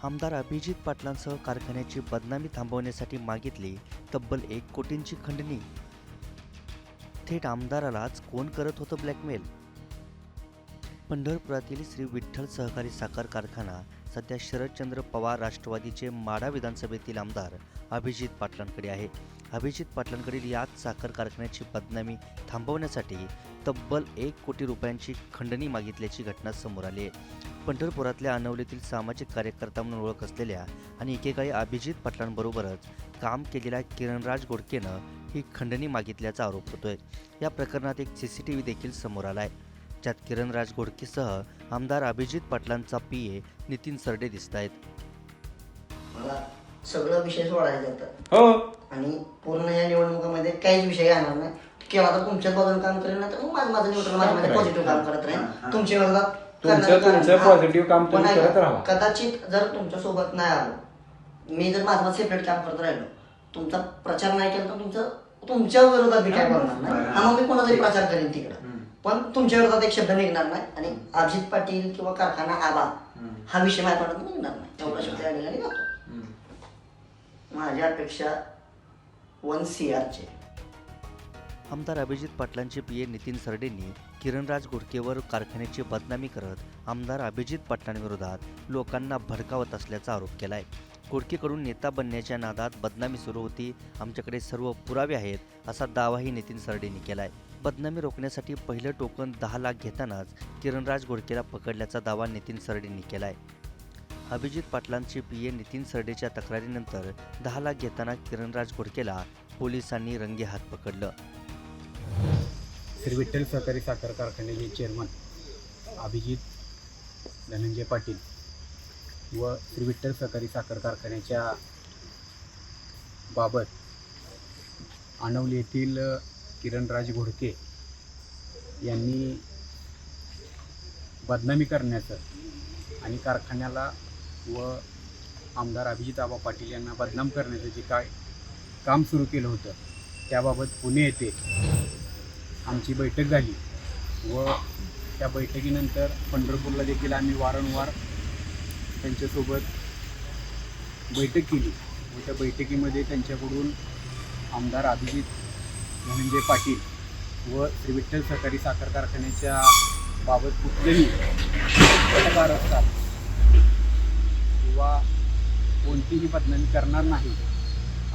आमदार अभिजित पाटलांसह कारखान्याची बदनामी थांबवण्यासाठी मागितली तब्बल 1 कोटींची खंडणी. थेट आमदारालाच कोण करत होतं ब्लॅकमेल? पंढरपुरातील श्री विठ्ठल सहकारी साखर कारखाना सध्या शरदचंद्र पवार राष्ट्रवादीचे माढा विधानसभेतील आमदार अभिजित पाटलांकडे आहे. अभिजित पाटलांकडील याच साखर कारखान्याची बदनामी थांबवण्यासाठी तब्बल 1 कोटी रुपयांची खंडणी मागितल्याची घटना समोर आली आहे. पंढरपुरातल्या अनवलीतील सामाजिक कार्यकर्ता म्हणून ओळख असलेल्या आणि एकेकाळी अभिजित पाटलांबरोबरच काम केलेल्या किरणराज घोडकेनं ही खंडणी मागितल्याचा आरोप होतोय. या प्रकरणात एक CCTV देखील समोर आला आहे, ज्यात किरणराज घोडकेसह आमदार अभिजित पाटलांचा PA नितीन सरडे दिसत आहेत. मला सगळं विषय सोडायचे जातात हो आणि पूर्ण या निवडणुकीमध्ये काहीच विषय येणार नाही. किंवा आता तुमच्याच बाजूने काम करेल ना तर मग माझं न्यूट्रल माझ्या पॉझिटिव्ह काम करत राहील. तुमच्या विरोधात तुमचं पॉझिटिव्ह काम तुम्ही करत राहा. कदाचित जर तुमच्या सोबत नाही आलो, मी जर माझं सेपरेट काम करत राहिलो, तुमचा प्रचार नाही केला तर तुमच्या विरोधात मी काय करणार नाही. हा मग मी कोणाचाही प्रचार करेन तिकडं, पण तुमच्या विरोधात एक शब्द निघणार नाही आणि अभिजित पाटील किंवा कारखाना आबा हा विषय माझ्या तोंडातून निघणार नाही. एवढा शब्द या ठिकाणी जातो. माझ्या अपेक्षा 1 CR. आमदार अभिजित पाटलांचे PA नितीन सरडेंनी किरणराज घोडकेवर कारखान्याची बदनामी करत आमदार अभिजित पाटलांविरोधात लोकांना भडकावत असल्याचा आरोप केलाय. घोडकेकडून नेता बनण्याच्या नादात बदनामी सुरू होती, आमच्याकडे सर्व पुरावे आहेत असा दावाही नितीन सरडेंनी केलाय. बदनामी रोखण्यासाठी पहिलं टोकन 10 लाख घेतानाच किरणराज घोडकेला पकडल्याचा दावा नितीन सरडेंनी केलाय. अभिजित पाटलांचे PA नितीन सरडेच्या तक्रारीनंतर 10 लाख घेताना किरणराज घोडकेला पोलिसांनी रंगेहात पकडलं. श्री विठ्ठल सहकारी साखर कारखान्याचे चेअरमन अभिजित धनंजय पाटील व श्री विठ्ठल सहकारी साखर कारखान्याच्या बाबत अनवली येथील किरणराज घोडके यांनी बदनामी करण्याचं आणि कारखान्याला व आमदार अभिजित आबा पाटील यांना बदनाम करण्याचं जे काय काम सुरू केलं होतं त्याबाबत पुणे येथे आमची बैठक झाली व त्या बैठकीनंतर पंढरपूरला देखील आम्ही वारंवार त्यांच्यासोबत बैठक केली व त्या बैठकीमध्ये त्यांच्याकडून आमदार अभिजित धनंजय पाटील व श्री विठ्ठल सहकारी साखर कारखान्याच्या बाबत कुठलेही तक्रार असतात किंवा कोणतीही बदनामी करणार नाही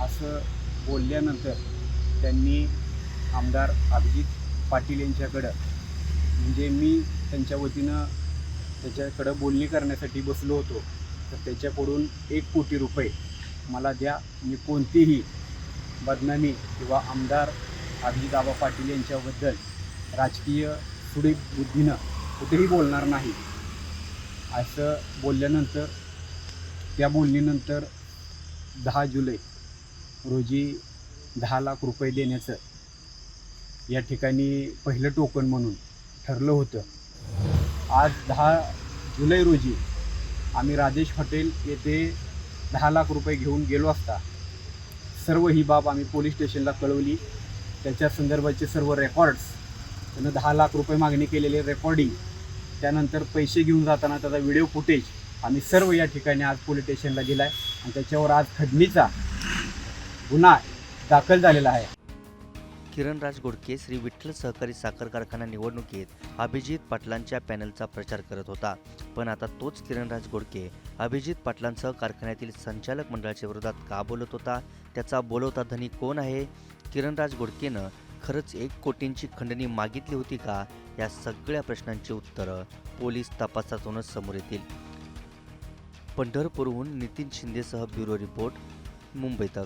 असं बोलल्यानंतर त्यांनी आमदार अभिजित पाटील यांच्याकडं म्हणजे मी त्यांच्या वतीनं त्याच्याकडं बोलणी करण्यासाठी बसलो होतो तर त्याच्याकडून 1 कोटी रुपये मला द्या, मी कोणतीही बदनामी किंवा आमदार अभिजित आबा पाटील यांच्याबद्दल राजकीय सुडीप बुद्धीनं कुठेही बोलणार नाही असं बोलल्यानंतर त्या बोलणीनंतर 10 जुलै रोजी 10 लाख रुपये देण्याचं या ठिकाणी पहिलं टोकन म्हणून ठरलं होतं. आज 10 जुलै रोजी आम्ही राजेश हॉटेल येथे 10 लाख रुपये घेऊन गेलो असता सर्व ही बाब आम्ही पोलीस स्टेशनला कळवली. त्याच्या संदर्भाचे सर्व रेकॉर्ड्स, त्यानं 10 लाख रुपये मागणी केलेले रेकॉर्डिंग, त्यानंतर पैसे घेऊन जाताना त्याचा व्हिडिओ फुटेज आम्ही सर्व या ठिकाणी आज पोलीस स्टेशनला दिला आहे आणि त्याच्यावर आज खंडणीचा गुन्हा दाखल झालेला आहे. किरणराज घोडके श्री विठ्ठल सहकारी साखर कारखाना निवडणुकीत अभिजित पाटलांच्या पॅनलचा प्रचार करत होता, पण आता तोच किरणराज घोडके अभिजित पाटलांसह कारखान्यातील संचालक मंडळाच्या विरोधात का बोलत होता? त्याचा बोलवता धनी कोण आहे? किरणराज घोडकेनं खरंच 1 कोटींची खंडणी मागितली होती का? या सगळ्या प्रश्नांची उत्तरं पोलीस तपासातूनच समोर येतील. पंढरपूरहून नितीन शिंदेसह ब्युरो रिपोर्ट, मुंबई तक.